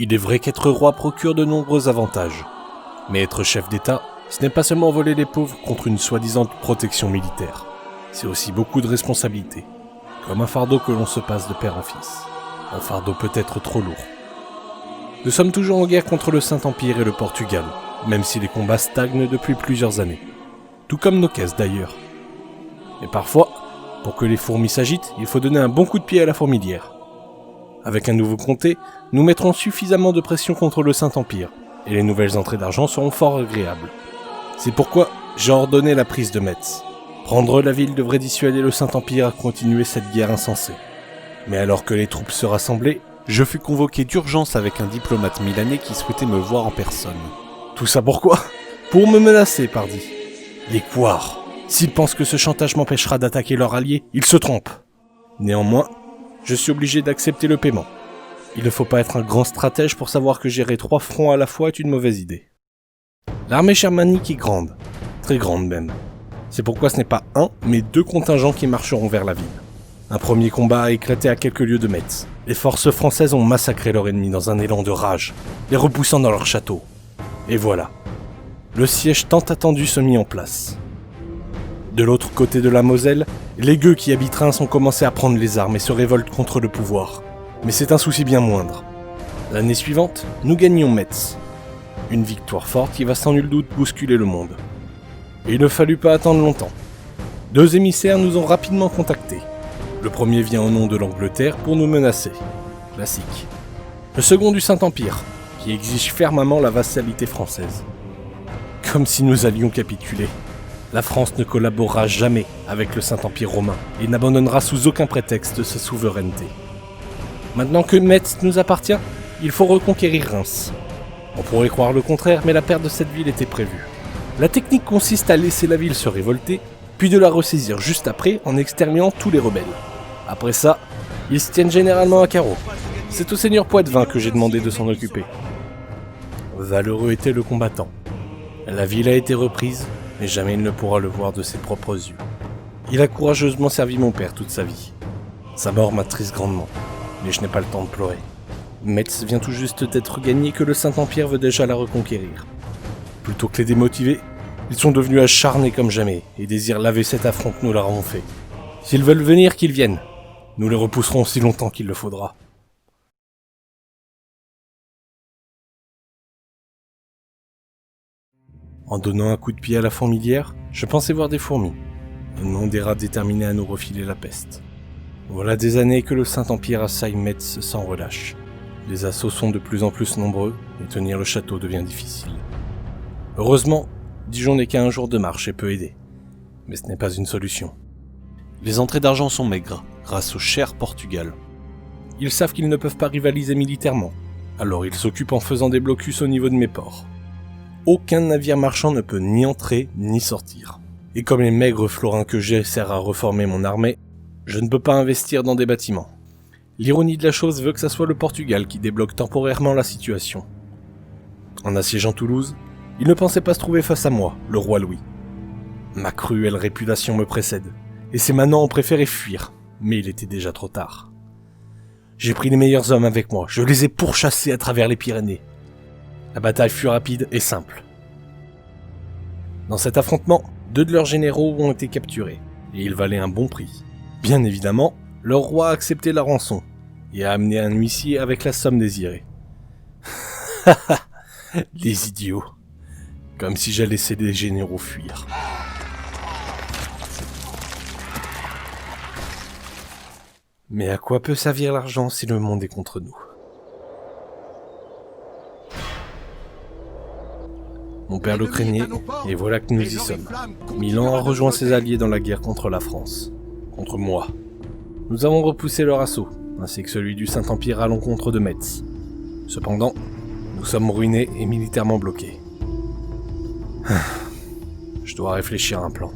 Il est vrai qu'être roi procure de nombreux avantages. Mais être chef d'État, ce n'est pas seulement voler les pauvres contre une soi-disant protection militaire. C'est aussi beaucoup de responsabilités. Comme un fardeau que l'on se passe de père en fils. Un fardeau peut-être trop lourd. Nous sommes toujours en guerre contre le Saint-Empire et le Portugal, même si les combats stagnent depuis plusieurs années. Tout comme nos caisses d'ailleurs. Mais parfois, pour que les fourmis s'agitent, il faut donner un bon coup de pied à la fourmilière. Avec un nouveau comté, nous mettrons suffisamment de pression contre le Saint-Empire, et les nouvelles entrées d'argent seront fort agréables. C'est pourquoi j'ai ordonné la prise de Metz. Prendre la ville devrait dissuader le Saint-Empire à continuer cette guerre insensée. Mais alors que les troupes se rassemblaient, je fus convoqué d'urgence avec un diplomate milanais qui souhaitait me voir en personne. Tout ça pourquoi ? Pour me menacer, pardi. Les couards. S'ils pensent que ce chantage m'empêchera d'attaquer leur allié, ils se trompent. Néanmoins, je suis obligé d'accepter le paiement. Il ne faut pas être un grand stratège pour savoir que gérer 3 fronts à la fois est une mauvaise idée. L'armée germanique est grande, très grande même. C'est pourquoi ce n'est pas un, mais 2 contingents qui marcheront vers la ville. Un premier combat a éclaté à quelques lieues de Metz. Les forces françaises ont massacré leur ennemi dans un élan de rage, les repoussant dans leur château. Et voilà. Le siège tant attendu se mit en place. De l'autre côté de la Moselle, les gueux qui habitent Reims ont commencé à prendre les armes et se révoltent contre le pouvoir. Mais c'est un souci bien moindre. L'année suivante, nous gagnions Metz. Une victoire forte qui va sans nul doute bousculer le monde. Et il ne fallut pas attendre longtemps. 2 émissaires nous ont rapidement contactés. Le premier vient au nom de l'Angleterre pour nous menacer. Classique. Le second du Saint-Empire, qui exige fermement la vassalité française. Comme si nous allions capituler. La France ne collaborera jamais avec le Saint-Empire romain et n'abandonnera sous aucun prétexte sa souveraineté. Maintenant que Metz nous appartient, il faut reconquérir Reims. On pourrait croire le contraire, mais la perte de cette ville était prévue. La technique consiste à laisser la ville se révolter, puis de la ressaisir juste après en exterminant tous les rebelles. Après ça, ils se tiennent généralement à carreau. C'est au seigneur Poitvin que j'ai demandé de s'en occuper. Valeureux était le combattant. La ville a été reprise, mais jamais il ne pourra le voir de ses propres yeux. Il a courageusement servi mon père toute sa vie. Sa mort m'attriste grandement, mais je n'ai pas le temps de pleurer. Metz vient tout juste d'être gagné que le Saint-Empire veut déjà la reconquérir. Plutôt que les démotiver, ils sont devenus acharnés comme jamais et désirent laver cet affront que nous leur avons fait. S'ils veulent venir, qu'ils viennent. Nous les repousserons aussi longtemps qu'il le faudra. En donnant un coup de pied à la fourmilière, je pensais voir des fourmis, et non des rats déterminés à nous refiler la peste. Voilà des années que le Saint-Empire assaille Metz sans relâche. Les assauts sont de plus en plus nombreux, et tenir le château devient difficile. Heureusement, Dijon n'est qu'à 1 jour de marche et peut aider. Mais ce n'est pas une solution. Les entrées d'argent sont maigres, grâce au cher Portugal. Ils savent qu'ils ne peuvent pas rivaliser militairement, alors ils s'occupent en faisant des blocus au niveau de mes ports. Aucun navire marchand ne peut ni entrer ni sortir. Et comme les maigres florins que j'ai servent à reformer mon armée, je ne peux pas investir dans des bâtiments. L'ironie de la chose veut que ça soit le Portugal qui débloque temporairement la situation. En assiégeant Toulouse, il ne pensait pas se trouver face à moi, le roi Louis. Ma cruelle réputation me précède, et ses manants ont préféré fuir, mais il était déjà trop tard. J'ai pris les meilleurs hommes avec moi, je les ai pourchassés à travers les Pyrénées. La bataille fut rapide et simple. Dans cet affrontement, 2 de leurs généraux ont été capturés, et ils valaient un bon prix. Bien évidemment, leur roi a accepté la rançon, et a amené un huissier avec la somme désirée. Les idiots. Comme si j'allais laisser des généraux fuir. Mais à quoi peut servir l'argent si le monde est contre nous ? Mon père le craignait, et voilà que nous y sommes. Milan a rejoint ses alliés dans la guerre contre la France. Contre moi. Nous avons repoussé leur assaut, ainsi que celui du Saint-Empire à l'encontre de Metz. Cependant, nous sommes ruinés et militairement bloqués. Je dois réfléchir à un plan.